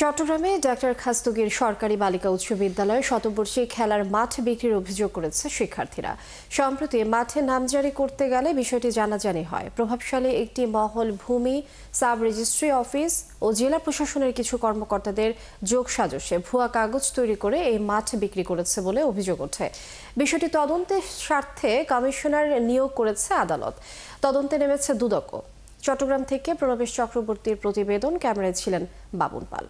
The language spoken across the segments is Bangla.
চট্টগ্রামে ডাক্তার খাস্তগীর সরকারি বালিকা উচ্চ বিদ্যালয়ে শতবর্ষী খেলার মাঠ বিক্রির অভিযোগ করেছে শিক্ষার্থীরা। সম্প্রতি মাঠে নামজারি করতে গেলে বিষয়টি জানাজানি হয়। প্রভাবশালী একটি মহল ভূমি, সাব রেজিস্ট্রি অফিস ও জেলা প্রশাসনের কিছু কর্মকর্তাদের যোগসাজশে ভুয়া কাগজ তৈরি করে এই মাঠ বিক্রি করেছে বলে অভিযোগ ওঠে। বিষয়টি তদন্তের স্বার্থে কমিশনার নিয়োগ করেছে আদালত। তদন্তে নেমেছে দুদক। চট্টগ্রাম থেকে প্রণবেশ চক্রবর্তীর প্রতিবেদন, ক্যামেরায় ছিলেন বাবুন পাল।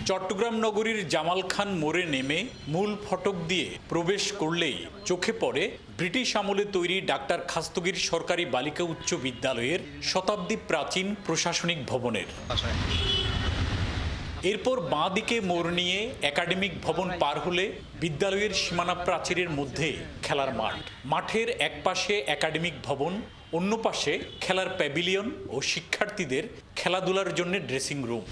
চট্টগ্রাম নগরীর জামাল খান মোড়ে নেমে মূল ফটক দিয়ে প্রবেশ করলেই চোখে পড়ে ব্রিটিশ আমলে তৈরি ডাক্তার খাস্তগীর সরকারি বালিকা উচ্চ বিদ্যালয়ের শতাব্দী প্রাচীন প্রশাসনিক ভবনের। এরপর বাঁ দিকে মোড় নিয়ে একাডেমিক ভবন পার হলে বিদ্যালয়ের সীমানা প্রাচীরের মধ্যে খেলার মাঠ। মাঠের এক পাশে একাডেমিক ভবন, অন্য পাশে খেলার প্যাভিলিয়ন ও শিক্ষার্থীদের খেলাধুলার জন্য ড্রেসিং রুম।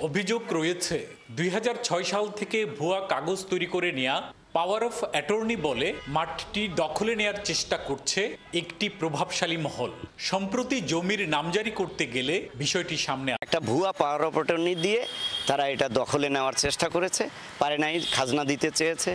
অভিযোগ রয়েছে ২০০৬ সাল থেকে ভুয়া কাগজ তৈরি করে নেয়া পাওয়ার অফ অ্যাটর্নি বলে মাঠটি দখলে নেয়ার চেষ্টা করছে একটি প্রভাবশালী মহল। সম্প্রতি জমির নামজারি করতে গেলে বিষয়টি সামনে একটা ভুয়া পাওয়ার অফ অ্যাটর্নি দিয়ে তারা এটা দখলে নেওয়ার চেষ্টা করেছে, পারে নাই, খাজনা দিতে চেয়েছে,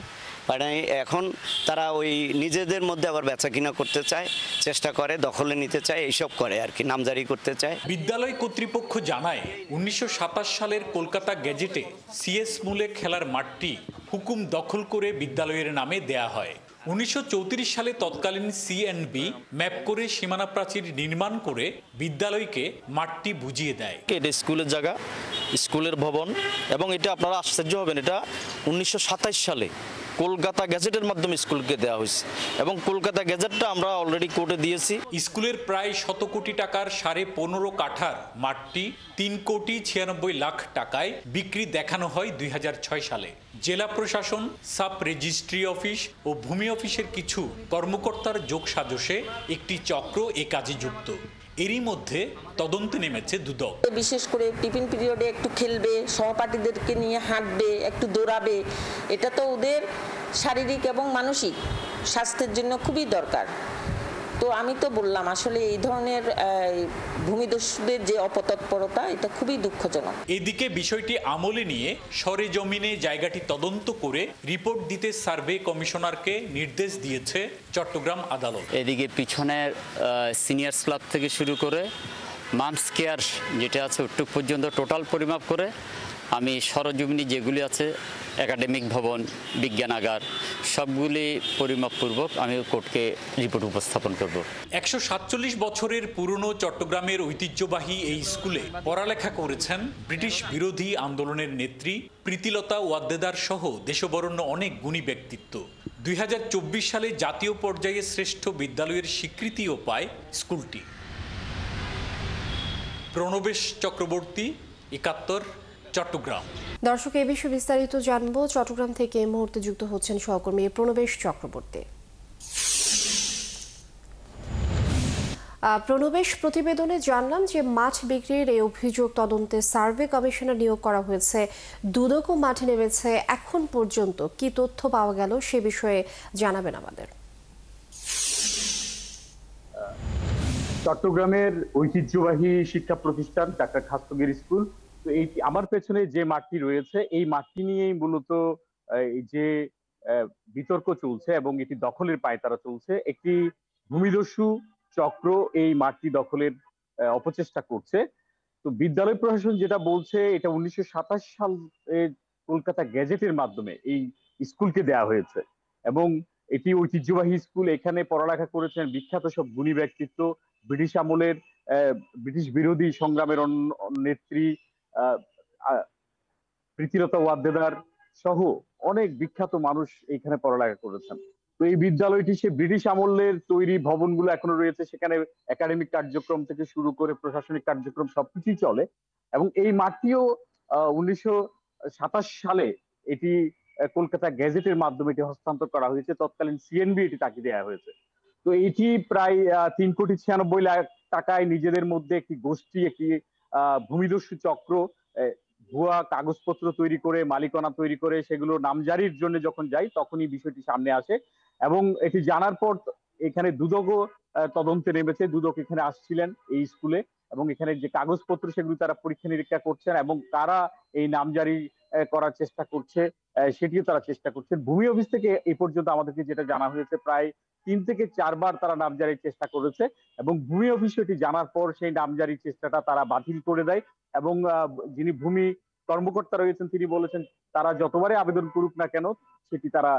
পারে নাই। এখন তারা ওই নিজেদের মধ্যে আবার বেচা কিনা করতে চায়, চেষ্টা করে, দখলে নিতে চায়, এইসব করে আর কি, নামজারি করতে চায়। বিদ্যালয় কর্তৃপক্ষ জানায় ১৯২৭ সালের কলকাতা গেজেটে সিএস মূলে খেলার মাঠটি হুকুম দখল করে বিদ্যালয়ের নামে দেয়া হয়। ১৯৩৪ সালে তৎকালীন সিএনবি ম্যাপ করে সীমানা প্রাচীর নির্মাণ করে বিদ্যালয়কে মাঠটি বুঝিয়ে দেয়। এটা স্কুলের জায়গা, স্কুলের ভবন, এবং এটা আপনারা আশ্চর্য হবেন, এটা ১৯২৭ সালে কলকাতা গেজেটের মাধ্যমে স্কুলকে দেওয়া হয়েছে এবং কলকাতা গেজেটটা আমরা অলরেডি কোর্টে দিয়েছি। স্কুলের প্রায় ১০০ কোটি টাকার ১৫.৫ কাঠার মাঠটি ৩,৯৬,০০,০০০ টাকায় বিক্রি দেখানো হয় ২০০৬ সালে। জেলা প্রশাসন, সাব রেজিস্ট্রি অফিস ও ভূমি অফিসের কিছু কর্মকর্তার যোগসাজশে একটি চক্র এ কাজে যুক্ত। এরই মধ্যে তদন্তে নেমেছে দুদক। বিশেষ করে টিফিন পিরিয়ডে একটু খেলবে, সহপাঠীদেরকে নিয়ে হাঁটবে, একটু দৌড়াবে, এটা তো ওদের শারীরিক এবং মানসিক স্বাস্থ্যের জন্য খুবই দরকার। তো আমি তো বললাম, আসলে এই ধরনের ভূমিদস্যুদের যে অপতৎপরতা, এটা খুবই দুঃখজনক। এদিকে বিষয়টি আমলে নিয়ে সরেজমিনে জায়গাটি তদন্ত করে রিপোর্ট দিতে সার্ভে কমিশনারকে নির্দেশ দিয়েছে চট্টগ্রাম আদালত। এদিকে পিছনের সিনিয়র্স ক্লাব থেকে শুরু করে মামস কেয়ার যেটা আছে ওটুক পর্যন্ত টোটাল পরিমাপ করে আমি সরজমিনি যেগুলি আছে একাডেমিক ভবন, বিজ্ঞানাগার, সবগুলি পরিমাপপূর্বক আমি কোর্টকে রিপোর্ট উপস্থাপন করব। ১৪৭ বছরের পুরনো চট্টগ্রামের ঐতিহ্যবাহী এই স্কুলে পড়ালেখা করেছেন ব্রিটিশ বিরোধী আন্দোলনের নেত্রী প্রীতিলতা ওয়াদ্দেদার সহ দেশবরেণ্য অনেক গুণী ব্যক্তিত্ব। ২০২৪ সালে জাতীয় পর্যায়ে শ্রেষ্ঠ বিদ্যালয়ের স্বীকৃতিও পায় স্কুলটি। প্রণবেশ চক্রবর্তী, ৭১, চট্টগ্রাম। দর্শক, এই বিষয়ে বিস্তারিত জানবো। চট্টগ্রাম থেকে এই মুহূর্তে যুক্ত হচ্ছেন সহকর্মী প্রণবেশ চক্রবর্তী। প্রণবেশ, প্রতিবেদনে জানলাম যে মাঠ বিক্রির এই অভিযোগ তদন্তে সার্ভে কমিশনার নিয়োগ করা হয়েছে। দুদকও মাঠে নেমেছে। এখন পর্যন্ত কি তথ্য পাওয়া গেল সে বিষয়ে জানাবেন আমাদের। চট্টগ্রামের ঐতিহ্যবাহী শিক্ষা প্রতিষ্ঠান ডাক্তার খাস্তগীর স্কুল, তো এই আমার পেছনে যে মাঠটি রয়েছে, এই মাঠটি নিয়েই মূলত যে বিতর্ক চলছে এবং এটি দখলের পায়তারা চলছে। একটি ভূমিদস্যু চক্র এই মাঠটি দখলের অপচেষ্টা করছে। তো বিদ্যালয় প্রশাসন যেটা বলছে, এটা ১৯২৭ সালে কলকাতা গেজেটের মাধ্যমে এই স্কুলকে দেয়া হয়েছে এবং এটি ঐতিহ্যবাহী স্কুল। এখানে পড়ালেখা করেছেন বিখ্যাত সব গুণী ব্যক্তিত্ব, ব্রিটিশ আমলের ব্রিটিশ বিরোধী সংগ্রামের নেত্রী প্রীতিলতা ওয়াদ্দেদার সহ অনেক বিখ্যাত মানুষ এখানে পড়ালেখা করেছেন। তো এই বিদ্যালয়টি সে ব্রিটিশ আমলের তৈরি ভবনগুলো এখনো রয়েছে, সেখানে একাডেমিক কার্যক্রম থেকে শুরু করে প্রশাসনিক কার্যক্রম সবকিছুই চলে এবং এই মাঠটিও ১৯২৭ সালে এটি কলকাতা গেজেটের মাধ্যমে এটি হস্তান্তর করা হয়েছে। তৎকালীন সিএনবি এটি তাকে দেওয়া হয়েছে। তো এটি প্রায় ৩,৯৬,০০,০০০ টাকায় নিজেদের মধ্যে একটি গোষ্ঠী, একটি ভূমিদস্যু চক্র ভুয়া কাগজপত্র তৈরি করে, মালিকানা তৈরি করে, সেগুলো নামজারির জন্য যখন যাই তখনই বিষয়টি সামনে আসে এবং এটি জানার পর এখানে দুদকও তদন্তে নেমেছে। দুদক এখানে আসছিলেন এই স্কুলে, এবং এখানে যে কাগজপত্র সেগুলো তারা পরীক্ষা নিরীক্ষা করছেন, এবং কারা এই নামজারি করার চেষ্টা করছে সেটিও তারা চেষ্টা করছেন। ভূমি অফিস থেকে এই পর্যন্ত আমাদেরকে যেটা জানা হয়েছে, প্রায় 3 থেকে 4 বার তারা নামজারির চেষ্টা করেছে, এবং ভূমি অফিস এটি জানার পর সেই নামজারির চেষ্টাটা তারা বাতিল করে দেয়। এবং যিনি ভূমি কর্মকর্তা রয়েছেন তিনি বলেছেন তারা যতবারই আবেদন করুক না কেন সেটি তারা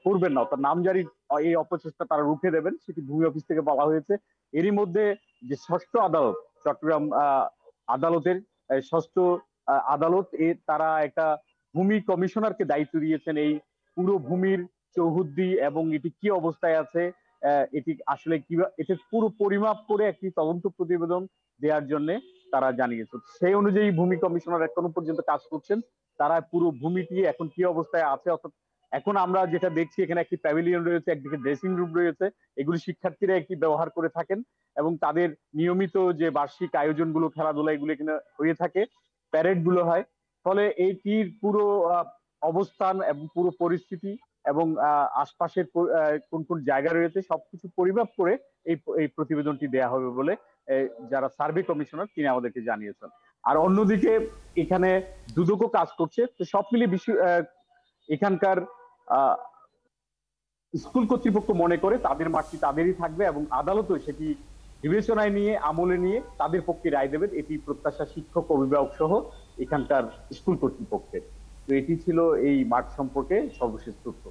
করবেন না, অর্থাৎ নামজারির এই অপচেষ্টা তারা রুখে দেবেন, সেটি ভূমি অফিস থেকে বলা হয়েছে। এরই মধ্যে যে ষষ্ঠ আদালত, চট্টগ্রাম আদালতের ষষ্ঠ আদালত তারা একটা ভূমি কমিশনারকে দায়িত্ব দিয়েছেন এই পুরো ভূমির চৌহদ্দি এবং এটি কি অবস্থায় আছে, এটি আসলে কি, এটি পুরো পরিমাপ করে একটি তদন্ত প্রতিবেদন দেওয়ার জন্য তারা জানিয়েছে। সেই অনুযায়ী ভূমি কমিশনার এখনো পর্যন্ত কাজ করছেন। তারা পুরো ভূমিটি এখন কি অবস্থায় আছে, অর্থাৎ এখন আমরা যেটা দেখছি এখানে একটি প্যাভিলিয়ন রয়েছে, একদিকে ড্রেসিং রুম রয়েছে, এগুলি শিক্ষার্থীরা একটি ব্যবহার করে থাকেন, এবং তাদের নিয়মিত যে বার্ষিক আয়োজনগুলো, খেলাধুলা, এগুলো এখানে হয়ে থাকে, প্যারেড গুলো হয়। ফলে এইটির পুরো অবস্থান এবং পুরো পরিস্থিতি এবং আশপাশের কোন কোন জায়গা রয়েছে সবকিছু পরিমাপ করে এই প্রতিবেদনটি দেয়া হবে বলে যারা সার্ভে কমিশনার তিনি আমাদেরকে জানিয়েছেন। আর অন্যদিকে এখানে দুদকও কাজ করছে। তো সব মিলিয়ে এখানকার স্কুল কর্তৃপক্ষ মনে করে তাদের মাঠটি তাদেরই থাকবে, এবং আদালতও সেটি বিবেচনায় নিয়ে আমলে নিয়ে তাদের পক্ষে রায় দেবেন, এটি প্রত্যাশা শিক্ষক, অভিভাবক সহ এখানকার স্কুল কর্তৃপক্ষের। তো এটি ছিল এই মাঠ সম্পর্কে সর্বশেষ তথ্য।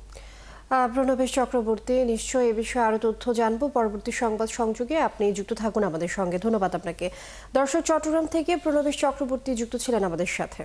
প্রণবেশ চক্রবর্তী, নিশ্চয়ই এ বিষয়ে আরো তথ্য জানবো পরবর্তী সংবাদ সংযোগে। আপনি যুক্ত থাকুন আমাদের সঙ্গে। ধন্যবাদ আপনাকে। দর্শক, চট্টগ্রাম থেকে প্রণবেশ চক্রবর্তী যুক্ত ছিলেন আমাদের সাথে।